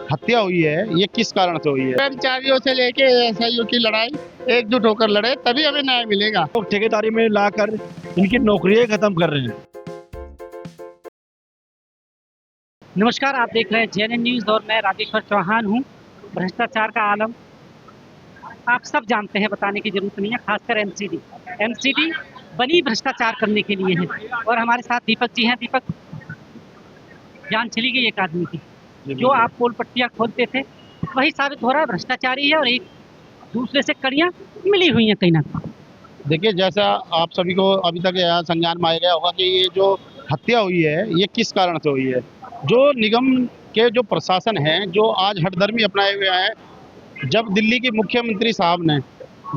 हत्या हुई है ये किस कारण से हुई है? कर्मचारियों से लेके एसआईओ की लड़ाई एकजुट होकर लड़े तभी हमें न्याय मिलेगा। लोग ठेकेदारी में लाकर इनकी नौकरियां खत्म कर रहे हैं। नमस्कार, आप देख रहे हैं जेएनएन न्यूज़ और मैं राजेश्वर चौहान हूं। भ्रष्टाचार का आलम आप सब जानते हैं, बताने की जरूरत नहीं है। खासकर एमसीडी बनी भ्रष्टाचार करने के लिए है। और हमारे साथ दीपक जी हैं। दीपक, जान चली गई एक आदमी की, जो आप पोल पट्टियां खोलते थे वही साबित हो रहा है भ्रष्टाचारी है, और एक दूसरे से कड़ियां मिली हुई हैं कहीं ना कहीं। देखिए, जैसा आप सभी को अभी तक यहाँ संज्ञान में आया गया होगा कि ये जो हत्या हुई है ये किस कारण से हुई है। जो निगम के जो प्रशासन है जो आज हठधर्मी अपनाए हुए हैं, जब दिल्ली के मुख्यमंत्री साहब ने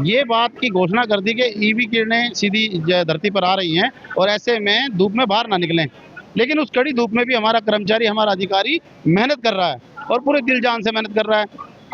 ये बात की घोषणा कर दी कि ईवी किरणें सीधी धरती पर आ रही हैं और ऐसे में धूप में बाहर ना निकलें, लेकिन उस कड़ी धूप में भी हमारा कर्मचारी, हमारा अधिकारी मेहनत कर रहा है और पूरे दिल जान से मेहनत कर रहा है।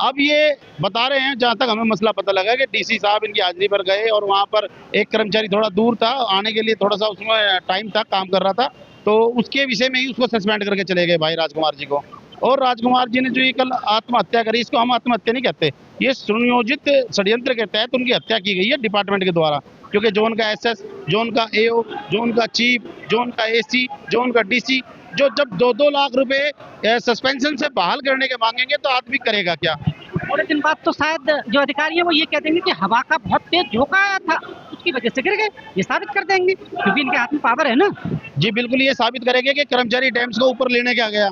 अब ये बता रहे हैं, जहाँ तक हमें मसला पता लगा, कि डीसी साहब इनकी हाजिरी पर गए और वहाँ पर एक कर्मचारी थोड़ा दूर था, आने के लिए थोड़ा सा उसमें टाइम था, काम कर रहा था, तो उसके विषय में ही उसको सस्पेंड करके चले गए भाई राजकुमार जी को। और राजकुमार जी ने जो ये कल आत्महत्या करी, इसको हम आत्महत्या नहीं कहते, ये सुनियोजित षड्यंत्र के तहत उनकी हत्या की गई है डिपार्टमेंट के द्वारा। क्योंकि जो उनका एसएस, जो उनका एओ, जो उनका चीफ, जो उनका एसी, जो उनका डीसी, जो जब 2-2 लाख रुपए सस्पेंशन से बहाल करने के मांगेंगे तो आदमी करेगा क्या? थोड़े दिन बाद तो शायद जो अधिकारी है वो ये कह देंगे कि हवा का बहुत तेज झोंका आया था, उसकी वजह से गिर गए। ये साबित कर देंगे क्योंकि इनके हाथ में पावर है ना। जी बिल्कुल, ये साबित करेंगे कि कर्मचारी डैम्स को ऊपर लेने क्या गया,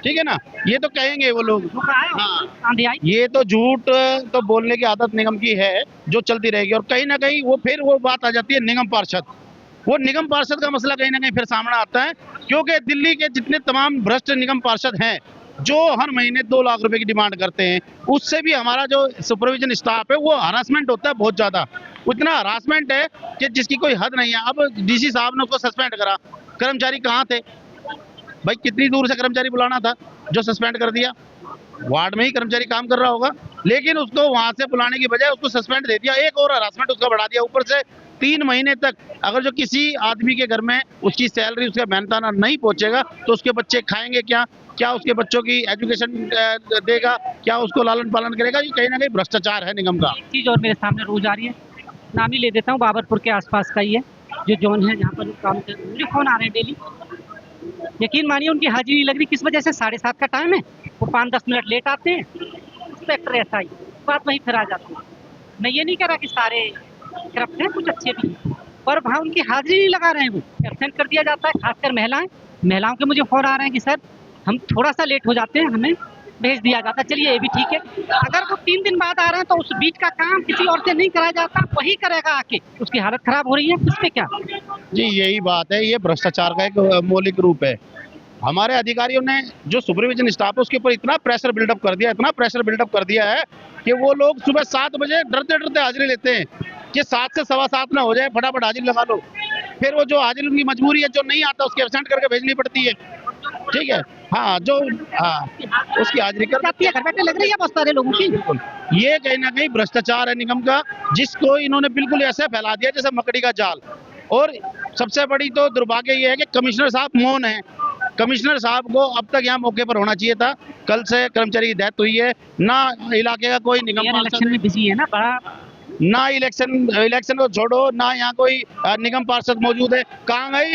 ठीक है ना, ये तो कहेंगे वो लोग। हाँ, आंधी आई। ये तो झूठ तो बोलने की आदत निगम की है जो चलती रहेगी। और कहीं ना कहीं वो फिर वो बात आ जाती है निगम पार्षद, वो निगम पार्षद का मसला कहीं ना कहीं फिर सामने आता है। क्योंकि दिल्ली के जितने तमाम भ्रष्ट निगम पार्षद हैं जो हर महीने 2 लाख रुपए की डिमांड करते हैं, उससे भी हमारा जो सुपरविजन स्टाफ है वो हरासमेंट होता है बहुत ज्यादा। उतना हरासमेंट है कि जिसकी कोई हद नहीं है। अब डीसी साहब ने उसको सस्पेंड करा, कर्मचारी कहाँ थे भाई? कितनी दूर से कर्मचारी बुलाना था जो सस्पेंड कर दिया? वार्ड में ही कर्मचारी काम कर रहा होगा, लेकिन उसको वहां से बुलाने की बजाय उसको सस्पेंड दे दिया, एक और हरासमेंट उसका बढ़ा दिया। ऊपर से 3 महीने तक अगर जो किसी आदमी के घर में उसकी सैलरी, उसका मेहनताना नहीं पहुंचेगा तो उसके बच्चे खाएंगे क्या? क्या उसके बच्चों की एजुकेशन देगा? क्या उसको लालन पालन करेगा? ये कहीं ना कहीं भ्रष्टाचार है निगम का। एक चीज और मेरे सामने रोज आ रही है, नाम ही ले देता हूँ, बाबरपुर के आसपास का ही है जो जोन है जहाँ पर लोग काम कर रहे हैं। मुझे फोन आ रहे हैं डेली, यकीन मानिए उनकी हाजिरी नहीं लग रही। किस वजह से? 7:30 का टाइम है, वो 5-10 मिनट लेट आते हैं। इंस्पेक्टर ऐसा ही बात वहीं फिर आ जाती है। मैं ये नहीं कह रहा कि सारे करप्ट हैं, कुछ अच्छे भी हैं, पर वहाँ उनकी हाजिरी नहीं लगा रहे हैं, वो एब्सेंट कर दिया जाता है। खासकर महिलाओं के मुझे फोन आ रहे हैं कि सर हम थोड़ा सा लेट हो जाते हैं, हमें भेज दिया जाता है। चलिए ये भी ठीक है, अगर वो 3 दिन बाद आ रहे हैं तो उस बीच का काम किसी और से नहीं कराया जाता, वही करेगा आके। उसकी हालत खराब हो रही है, उस पे क्या? जी यही बात है, ये भ्रष्टाचार का एक मौलिक रूप है। हमारे अधिकारियों ने जो सुपरविजन स्टाफ है उसके ऊपर इतना प्रेशर बिल्डअप कर दिया, इतना प्रेशर बिल्डअप कर दिया है कि वो लोग सुबह 7 बजे डरते डरते हाजिरी लेते हैं कि 7 से 7:15 ना हो जाए, फटाफट हाजिरी लगा लो। फिर वो जो हाजिरी उनकी मजबूरी है, जो नहीं आता उसके एब्सेंट करके भेजनी पड़ती है, ठीक है। हाँ, जो उसकी हाजिरी कर जाती है, घर बैठे लग रही है बहुत सारे लोगों की। ये कहीं ना कहीं भ्रष्टाचार है निगम का, जिसको इन्होंने बिल्कुल ऐसे फैला दिया जैसे मकड़ी का जाल। और सबसे बड़ी तो दुर्भाग्य ये है कि कमिश्नर साहब मौन है। कमिश्नर साहब को अब तक यहाँ मौके पर होना चाहिए था। कल से कर्मचारी की डेथ हुई है, ना इलाके का कोई निगम इलेक्शन में बिजी है ना, बड़ा ना इलेक्शन को छोड़ो, ना यहाँ कोई निगम पार्षद मौजूद है। कहाँ गए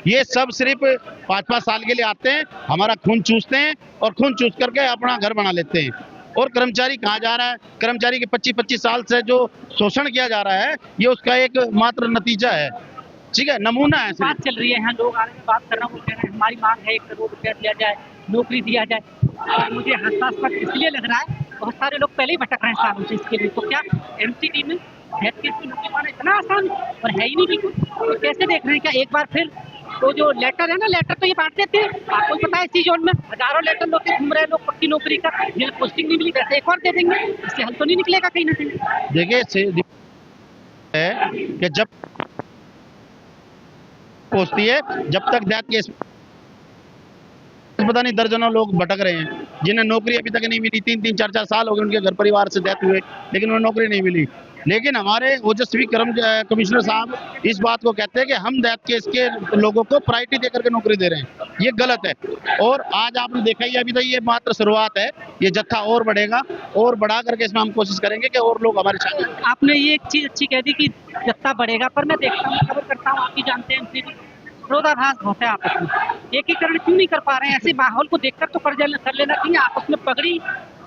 ये सब सिर्फ 5-5 साल के लिए आते हैं, हमारा खून चूसते हैं और खून चूस करके अपना घर बना लेते हैं। और कर्मचारी कहाँ जा रहा है? कर्मचारी के 25-25 साल से जो शोषण किया जा रहा है, ये उसका एक मात्र नतीजा है, ठीक है, नमूना है। बात चल रही है यहाँ, लोग आ रहे हैं, बात कर रहा हूँ, वो कह रहे हैं हमारी मांग है 1 करोड़ रुपया दिया जाए, नौकरी दिया जाए। और मुझे हास्यास्पद इसलिए लग रहा है, बहुत सारे लोग पहले ही भटक रहे हैं सालों से इसके लिए। तो क्या एमसीडी में डेथ केस की नौकरी पाना इतना आसान और है ही नहीं बिल्कुल? तो कैसे देख रहे हैं? क्या एक बार फिर तो जो लेटर है ना, लेटर तो ये बांट देते हैं, आपको पता है इसी जोन में हजारों लेटर लोग घूम रहे हैं, लोग पक्की नौकरी का, जिन्हें पोस्टिंग नहीं मिली वैसे एक और दे देंगे। इससे हल तो नहीं निकलेगा कहीं ना कहीं। देखिए है कि जब पहुंचती है, जब तक डेथ केस पता नहीं दर्जनों लोग भटक रहे हैं जिन्हें नौकरी अभी तक नहीं मिली। 3-3, 4-4 साल हो गए उनके घर परिवार से डेथ हुए, लेकिन उन्हें नौकरी नहीं मिली। लेकिन हमारे ओजस्वी कमिश्नर साहब इस बात को कहते हैं कि हम डेथ केस के लोगों को प्रायोरिटी देकर के नौकरी दे रहे हैं। ये गलत है। और आज आपने देखा ही अभी तक ये मात्र शुरुआत है, ये जत्था और बढ़ेगा और बढ़ा करके इसमें हम कोशिश करेंगे कि और लोग हमारे शामिल हों। आपने ये एक चीज अच्छी कह दी कि जत्था बढ़ेगा, पर मैं देखता हूँ, खबर करता हूँ, आपकी जानते हैं विरोधाभास बहुत है आपस में। एकीकरण क्यों नहीं कर पा रहे हैं? ऐसे माहौल को देखकर तो कर लेना चाहिए। आपस में पगड़ी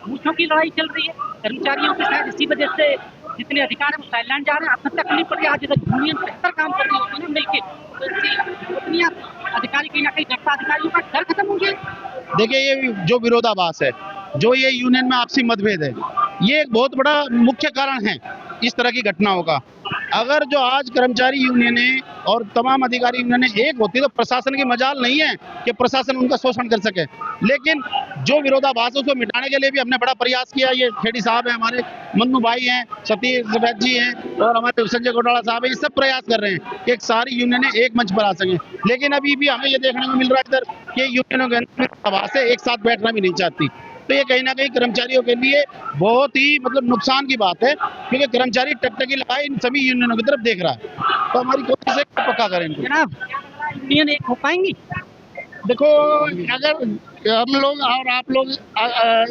मूछों की लड़ाई चल रही है कर्मचारियों के साथ, इसी वजह से जितने अधिकार है वो साइलेंट जा रहे हैं। आत्महत्या करनी पड़ रही है। आज अगर यूनियन बेहतर काम कर रही होती है ना मिलकर, तो इससे अधिकारी कहीं ना कहीं जत्था अधिकारियों का डर खत्म हो गया। देखिए, ये जो विरोधाभास है, जो ये यूनियन में आपसी मतभेद है, ये एक बहुत बड़ा मुख्य कारण है इस तरह की घटनाओं का। अगर जो आज कर्मचारी यूनियनें और तमाम अधिकारी यूनियनें एक होती तो प्रशासन की मजाल नहीं है कि प्रशासन उनका शोषण कर सके। लेकिन जो विरोधाभास है उसको मिटाने के लिए भी हमने बड़ा प्रयास किया। ये खेड़ी साहब हैं, हमारे मन्नू भाई हैं, सतीश वैद्य जी हैं और हमारे संजय घोटाला साहब हैं, ये सब प्रयास कर रहे हैं कि एक सारी यूनियनें एक मंच पर आ सकें। लेकिन अभी भी हमें ये देखने को मिल रहा है इधर कि यूनियनों के अंदर विरोधाभास है, एक साथ बैठना भी नहीं चाहती। तो ये कहीं ना कहीं कर्मचारियों के लिए बहुत ही नुकसान की बात है, क्योंकि कर्मचारी टकटकी लगाए इन सभी यूनियनों की तरफ देख रहा है। तो हमारी कोशिश है पक्का करें इनको। जनाब, यूनियन एक हो पाएंगी? देखो, अगर हम लोग और आप लोग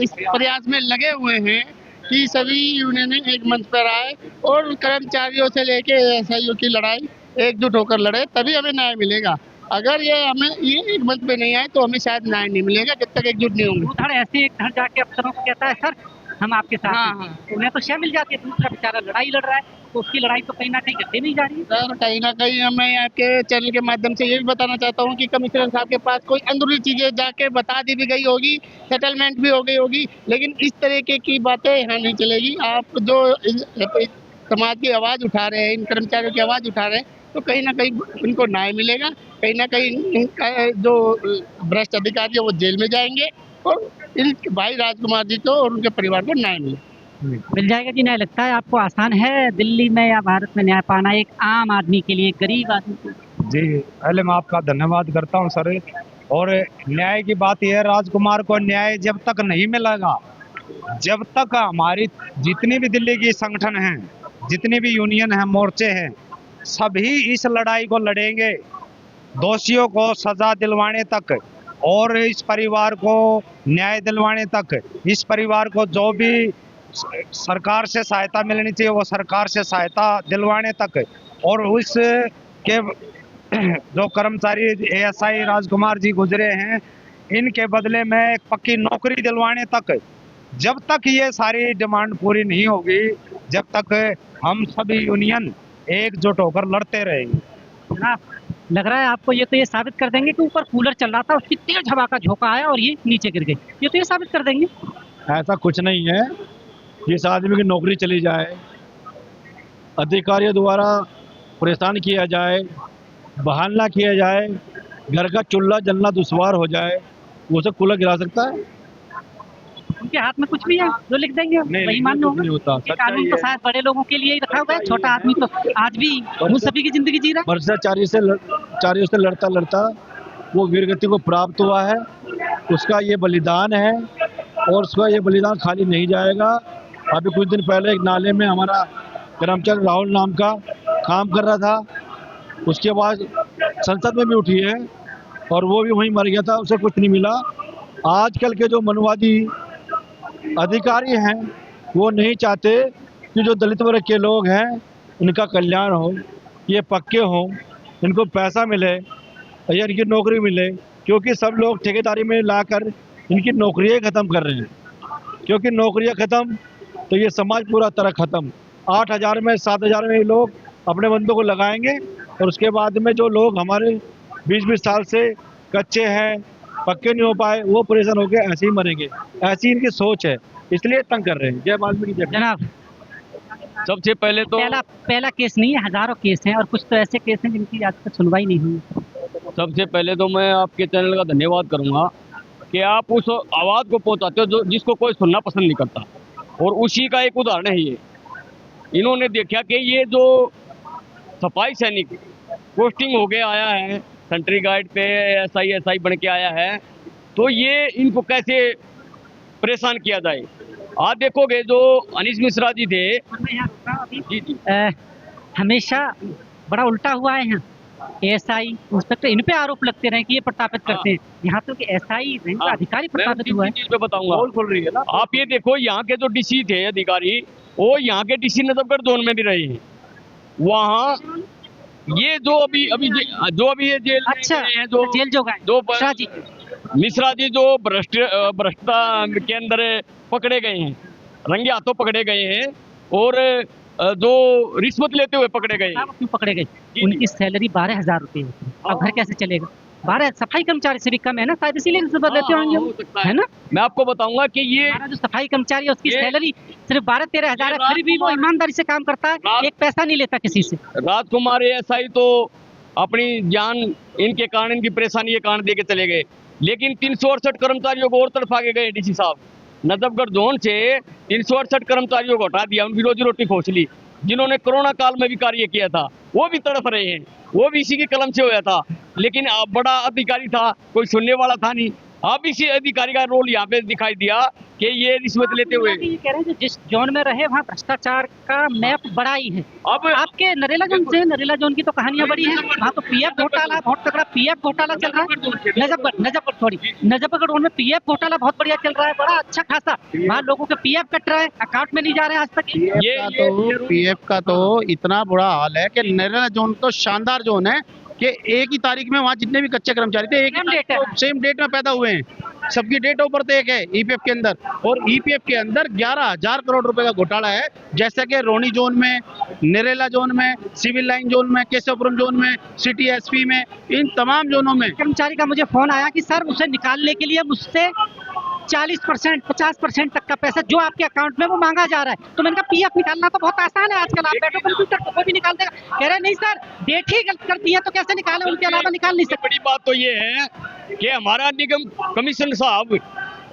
इस प्रयास में लगे हुए हैं कि सभी यूनियनें एक मंच पर आए और कर्मचारियों से लेके एएसआईओ की लड़ाई एकजुट होकर लड़े, तभी हमें न्याय मिलेगा। अगर ये एक मंच पे नहीं आए तो हमें शायद न्याय नहीं मिलेगा जब तक एकजुट नहीं होंगे। उधर ऐसे एक घर जाके अफसरों को कहता है सर हम आपके साथ हैं। हाँ। तो उन्हें तो शय मिल जाती है, दूसरा बेचारा लड़ाई लड़ रहा है, तो उसकी लड़ाई तो कहीं ना कहीं गड्ढे में ही जा रही है। सर, कहीं ना कहीं मैं आपके चैनल के माध्यम से ये भी बताना चाहता हूँ कि कमिश्नर साहब के पास कोई अंदरूनी चीजें जाके बता दी भी गई होगी, सेटलमेंट भी हो गई होगी, लेकिन इस तरीके की बातें यहाँ नहीं चलेगी। आप जो समाज की आवाज उठा रहे हैं, इन कर्मचारियों की आवाज उठा रहे हैं, तो कहीं ना कहीं इनको न्याय मिलेगा। कहीं ना कहीं इनका जो भ्रष्ट अधिकारी है वो जेल में जाएंगे और इन भाई राजकुमार जी को और उनके परिवार को न्याय मिल जाएगा जी। न्याय लगता है आपको आसान है दिल्ली में या भारत में न्याय पाना एक आम आदमी के लिए, गरीब आदमी के लिए? जी, पहले मैं आपका धन्यवाद करता हूं सर। और न्याय की बात यह है, राजकुमार को न्याय जब तक नहीं मिलेगा, जब तक हमारी जितनी भी दिल्ली की संगठन हैं, जितनी भी यूनियन हैं, मोर्चे हैं, सभी इस लड़ाई को लड़ेंगे दोषियों को सजा दिलवाने तक और इस परिवार को न्याय दिलवाने तक। इस परिवार को जो भी सरकार से सहायता मिलनी चाहिए वो सरकार से सहायता दिलवाने तक, और उस के जो कर्मचारी एएसआई राजकुमार जी गुजरे हैं इनके बदले में एक पक्की नौकरी दिलवाने तक। जब तक ये सारी डिमांड पूरी नहीं होगी, जब तक हम सभी यूनियन एकजुट होकर लड़ते रहेंगे। जनाब, लग रहा है आपको ये तो ये साबित कर देंगे कि ऊपर कूलर चल रहा था, उसकी तेज हवा का झोंका आया और ये नीचे गिर गई, ये तो ये साबित कर देंगे? ऐसा कुछ नहीं है। जिस आदमी की नौकरी चली जाए, अधिकारियों द्वारा परेशान किया जाए, बहाना किया जाए, घर का चूल्हा जलना दुश्वार हो जाए, वो सब कूलर गिरा सकता है? उनके हाथ में कुछ भी है जो लिख देंगे वही मान्य होगा। ये कानून तो शायद बड़े लोगों के लिए ही रखा हुआ है, छोटा आदमी तो आज भी उन सभी की जिंदगी जी रहा है। भ्रष्टाचारी से लड़ता लड़ता वो वीरगति को प्राप्त हुआ है, उसका ये बलिदान है और उसका ये बलिदान खाली नहीं जाएगा। अभी कुछ दिन पहले एक नाले में हमारा कर्मचारी राहुल नाम का काम कर रहा था, उसके बाद संसद में भी उठी है और वो भी वहीं मर गया था, उसे कुछ नहीं मिला। आजकल के जो मनवादी अधिकारी हैं वो नहीं चाहते कि जो दलित वर्ग के लोग हैं उनका कल्याण हो, ये पक्के हों, इनको पैसा मिले या इनकी नौकरी मिले, क्योंकि सब लोग ठेकेदारी में लाकर इनकी नौकरियाँ ख़त्म कर रहे हैं। क्योंकि नौकरियाँ ख़त्म तो ये समाज पूरा तरह ख़त्म। 8,000 में 7,000 में लोग अपने बंदों को लगाएंगे और उसके बाद में जो लोग हमारे 20-20 साल से कच्चे हैं, पक्के नहीं हो पाए, वो परेशान होकर ऐसे ही मरेंगे। ऐसी इनकी सोच है, इसलिए तंग कर रहे हैं। जय वाल्मीकि जय। जनाब, सबसे पहले तो पहला केस नहीं है, हजारों केस हैं और कुछ तो ऐसे केस हैं जिनकी आज तक सुनवाई नहीं हुई। सबसे पहले तो मैं आपके चैनल का धन्यवाद करूंगा कि आप उस आवाज़ को पहुंचाते हो जो जिसको कोई सुनना पसंद नहीं करता, और उसी का एक उदाहरण है ये। इन्होंने देखा कि ये जो सफाई सैनिक पोस्टिंग हो के आया है, सेंट्री गार्ड पे एसआई बन के आया है, तो ये इनको कैसे परेशान किया जाए। आज देखोगे जो अनीश मिश्रा जी थे। और मैं यहाँ रुका अभी। जी जी। हमेशा बड़ा उल्टा हुआ है यहाँ। एएसआई इंस्पेक्टर इन पे आरोप लगते रहे कि ये प्रतापित करते हैं, यहाँ तो कि एसआई रैंक का अधिकारी प्रतापित हुआ है। चीज पे बताऊंगा, खुल रही है ना। आप ये देखो यहाँ के जो डीसी थे अधिकारी, वो यहाँ के डीसी नजफगढ़ जोन में भी रहे हैं। वहाँ ये जो अभी ये जेल में अच्छा, गए हैं, जो जेल जो गए जो मिश्रा जी। मिश्रा जी जो भ्रष्टता के अंदर पकड़े गए हैं, रंगे हाथों पकड़े गए हैं, और जो रिश्वत लेते हुए पकड़े गए। साहब क्यों पकड़े गए? उनकी सैलरी 12,000 रुपये होती है। अब घर कैसे चलेगा? 12 सफाई कर्मचारी से भी कम है ना, शायद इसीलिए रिश्वत लेते होंगे, है ना। मैं आपको बताऊंगा कि ये हमारा जो सफाई कर्मचारी है उसकी सैलरी सिर्फ 12-13 हजार है, फिर भी वो ईमानदारी से काम करता है, एक पैसा नहीं लेता किसी से। राजकुमार एएसआई तो अपनी जान इनके कारण, इनकी परेशानी के कारण दे के चले गए, लेकिन 368 कर्मचारियों को और तरफ आगे गए डीसी साहब। नजफगढ़ जोन से 368 कर्मचारियों को हटा दिया, उनकी रोजी रोटी खोस ली। जिन्होंने कोरोना काल में भी कार्य किया था वो भी तड़प रहे हैं, वो भी इसी के कलम से होया था, लेकिन बड़ा अधिकारी था, कोई सुनने वाला था नहीं। अब इसी अधिकारी का रोल यहाँ पे दिखाई दिया कि ये रिश्वत लेते हुए। ये कह रहे हैं जिस जोन में रहे वहाँ भ्रष्टाचार का मैप बड़ा ही है। अब आपके नरेला जोन से, नरेला जोन की तो कहानियां बड़ी हैं, वहाँ तो पीएफ घोटाला, बहुत तगड़ा पीएफ घोटाला चल रहा है। नजफगढ़ जोन में पीएफ घोटाला बहुत बढ़िया चल रहा है, बड़ा अच्छा खासा। वहाँ लोगों के पीएफ कट रहा है, अकाउंट में नहीं जा रहे हैं आज तक। पीएफ का तो इतना बुरा हाल है कि नरेला जोन तो शानदार जोन है कि एक ही तारीख में वहाँ जितने भी कच्चे कर्मचारी थे, एक सेम डेट में पैदा हुए हैं। सबकी डेट ऑफ बर्थ एक है ईपीएफ के अंदर, और ईपीएफ के अंदर 11,000 करोड़ रुपए का घोटाला है। जैसे कि रोनी जोन में, नरेला जोन में, सिविल लाइन जोन में, केशवपुरम जोन में, सिटी एसपी में, इन तमाम जोनों में। कर्मचारी का मुझे फोन आया कि सर उसे निकालने के लिए मुझसे 40%, 50% तक का पैसा जो आपके अकाउंट में वो मांगा जा रहा है। तो मैंने कहा पीएफ निकालना तो बहुत आसान है, आजकल आप बैठो कंप्यूटर पर, कोई भी निकाल देगा। कह रहे नहीं सर, डेट ही गलत कर दी है तो कैसे निकाले, उनके अलावा निकाल नहीं सकते। बड़ी बात तो ये है कि हमारा निगम कमिश्नर साहब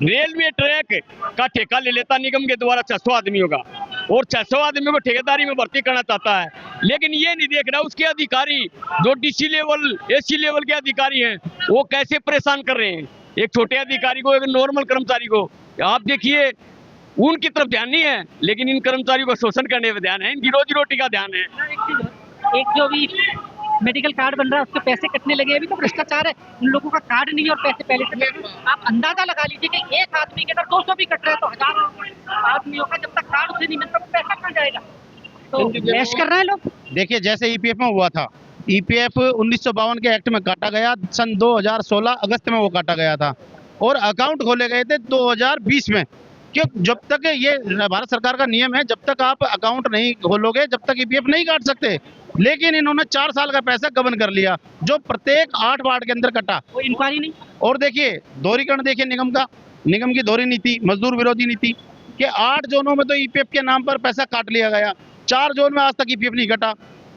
रेलवे ट्रैक का ठेका ले लेता निगम के द्वारा 600 आदमियों का, और 600 आदमियों को ठेकेदारी में भर्ती करना चाहता है, लेकिन ये नहीं देख रहा उसके अधिकारी जो डीसी लेवल, एसी लेवल के अधिकारी हैं, वो कैसे परेशान कर रहे हैं एक छोटे अधिकारी को, एक नॉर्मल कर्मचारी को। आप देखिए उनकी तरफ ध्यान नहीं है, लेकिन इन कर्मचारियों को शोषण करने में ध्यान है, इनकी रोजी रोटी का ध्यान है। एक जो भी मेडिकल कार्ड बन रहा है उसके पैसे कटने लगे, अभी तो भ्रष्टाचार है। उन लोगों का कार्ड नहीं है और पैसे पहले से लगे। आप अंदाजा लगा लीजिए कि एक आदमी के अंदर 200 भी कट रहे हैं तो हजारों आदमियों का जब तक कार्ड उसे नहीं मिलता तो पैसा कहाँ जाएगा? तो ऐश कर रहे हैं लोग। देखिए जैसे ईपीएफ में हुआ था, ईपीएफ 1952 के एक्ट में काटा गया, सन 2016 अगस्त में वो काटा गया था, और अकाउंट खोले गए थे 2020 में। क्यों? जब तक ये भारत सरकार का नियम है, जब तक आप अकाउंट नहीं खोलोगे जब तक ईपीएफ नहीं काट सकते। लेकिन इन्होंने 4 साल का पैसा गबन कर लिया, जो प्रत्येक 8 वार्ड के अंदर कटा। कोई इंक्वायरी नहीं। और देखिए दोहरीकरण, देखिए निगम की दोहरी नीति, मजदूर विरोधी नीति के 8 जोनों में तो ईपीएफ के नाम पर पैसा काट लिया गया, 4 जोन में आज तक ईपीएफ नहीं कटा।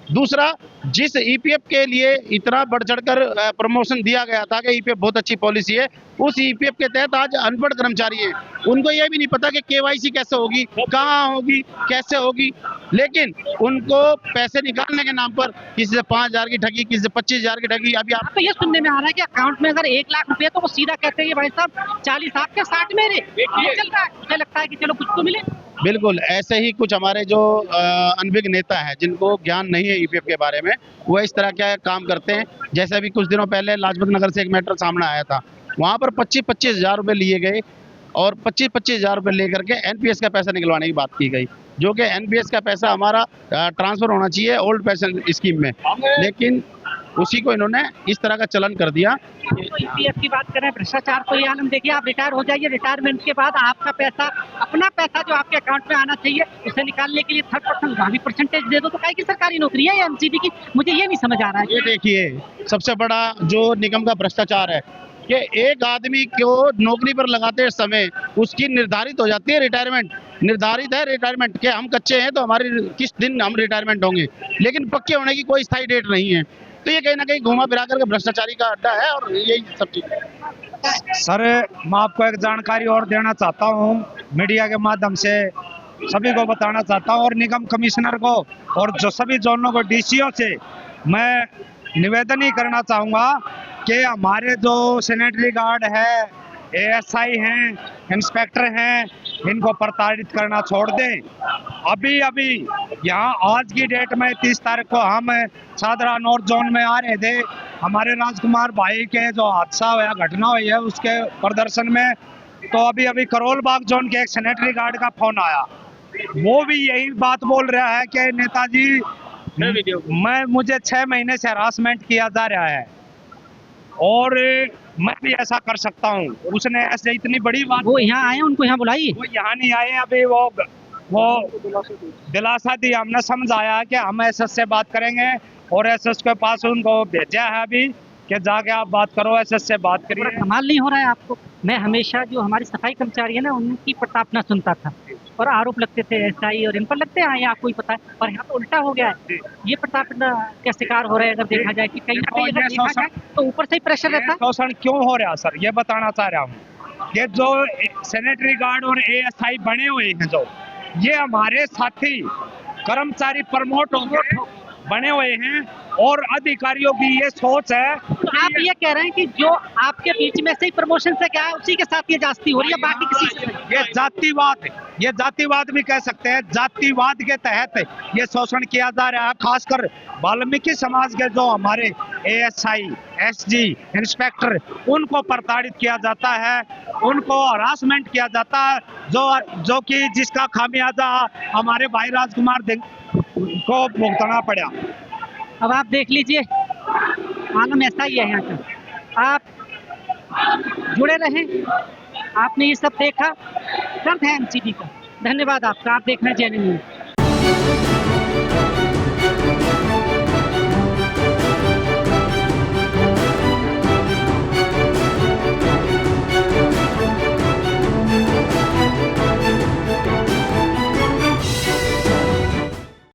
दूसरा, जिस ईपीएफ के लिए इतना बढ़ चढ़कर प्रमोशन दिया गया था कि ईपीएफ बहुत अच्छी पॉलिसी है, उस ईपीएफ के तहत आज अनपढ़ कर्मचारी हैं, उनको ये भी नहीं पता कि केवाईसी कैसे होगी, कहाँ होगी, कैसे होगी। लेकिन उनको पैसे निकालने के नाम पर किसी से 5,000 की ठगी, किसी से 25,000 की ठगी। अभी आप तो ये सुनने में आ रहा है कि अकाउंट में अगर 1 लाख रुपए तो वो सीधा कहते हैं भाई साहब 40 आपके 60 मेरे, ये चल रहा है। मुझे लगता है कि चलो कुछ तो मिले। बिल्कुल ऐसे ही कुछ हमारे जो अनभिज्ञ नेता हैं, जिनको ज्ञान नहीं है ईपीएफ के बारे में, वो इस तरह के काम करते हैं। जैसे अभी कुछ दिनों पहले लाजपत नगर से एक मैटर सामने आया था, वहाँ पर 25-25 हज़ार रुपये लिए गए, और 25-25 हज़ार रुपये लेकर के एनपीएस का पैसा निकलवाने की बात की गई, जो कि एनपीएस का पैसा हमारा ट्रांसफर होना चाहिए ओल्ड पेंशन स्कीम में, लेकिन उसी को इन्होंने इस तरह का चलन कर दिया। ईपीएफ की बात करें, भ्रष्टाचार तो ये आलम देखिए, आप रिटायर हो जाइए, रिटायरमेंट के बाद आपका पैसा, अपना पैसा जो आपके अकाउंट में आना चाहिए, उसे निकालने के लिए 3rd वहाँ भी परसेंटेज दे दो, तो काय की सरकारी नौकरी है या एमसीडी की? मुझे ये नहीं समझ आ रहा है। ये देखिए सबसे बड़ा जो निगम का भ्रष्टाचार है कि एक आदमी को नौकरी पर लगाते समय उसकी निर्धारित हो जाती है रिटायरमेंट, निर्धारित है रिटायरमेंट के हम कच्चे हैं तो हमारी किस दिन हम रिटायरमेंट होंगे, लेकिन पक्के होने की कोई स्थायी डेट नहीं है। तो ये कहीं ना कहीं घुमा फिरा करके भ्रष्टाचारी का अड्डा है, और यही सब चीज़। सर मैं आपको एक जानकारी और देना चाहता हूँ, मीडिया के माध्यम से सभी को बताना चाहता हूँ, और निगम कमिश्नर को और जो सभी जोनों को डीसीओ से मैं निवेदन ही करना चाहूँगा कि हमारे जो सैनिटरी गार्ड है, एएसआई हैं, इंस्पेक्टर हैं, इनको प्रताड़ित करना छोड़ दें। अभी अभी यहाँ आज की डेट में 30 तारीख को हम सादरा नॉर्थ जोन में आ रहे थे। हमारे राजकुमार भाई के जो हादसा हुआ, घटना हुई है, उसके प्रदर्शन में तो अभी अभी करोल बाग जोन के एक सैनिटरी गार्ड का फोन आया। वो भी यही बात बोल रहा है कि नेताजी मुझे 6 महीने से हरासमेंट किया जा रहा है और मैं भी ऐसा कर सकता हूँ। उसने ऐसे इतनी बड़ी बात, वो यहाँ आए, उनको यहाँ बुलाइए। वो यहाँ नहीं आए अभी, वो दिलासा दिया, हमने समझाया कि हम एसएस से बात करेंगे और एसएस के पास उनको भेजा है अभी कि जाके आप बात करो, एसएस से बात करिए। कमाल नहीं हो रहा है आपको? मैं हमेशा जो हमारी सफाई कर्मचारी है ना, उनकी प्रताड़ना सुनता था और आरोप लगते थे एसआई और इन पर लगते हैं, यहाँ आपको ही पता है। और यहाँ तो उल्टा हो गया है, ये प्रताड़ना का शिकार हो रहे हैं। अगर देखा जाए कि कहीं ना कहीं अगर देखा जाए तो ऊपर से ही प्रेशर रहता है। शोषण क्यों हो रहा सर, ये बताना चाह रहा हूँ। ये जो सैनिटरी गार्ड और एएसआई बने हुए हैं, जो ये हमारे साथी कर्मचारी प्रमोट होकर बने हुए हैं और अधिकारियों की ये सोच है। तो आप ये कह रहे हैं कि जो आपके बीच में से ही प्रमोशन से क्या है, उसी के साथ ये जास्ती हो रही है, बाकी किसी से नहीं? ये जातिवाद भी कह सकते हैं। जातिवाद के तहत ये शोषण किया जा रहा है। खासकर वाल्मीकि समाज के जो हमारे एएसआई, एसजी, इंस्पेक्टर, उनको प्रताड़ित किया जाता है, उनको हरासमेंट किया जाता है, जो कि जिसका खामियाजा हमारे भाई राजकुमार को भुगतना पड़ा। अब आप देख लीजिए, आलम ऐसा ही है यहाँ का। आप जुड़े रहें, आपने ये सब देखा, दर्द है एमसीडी का। धन्यवाद आपका, आप देख रहे हैं जेएनयू न्यूज़।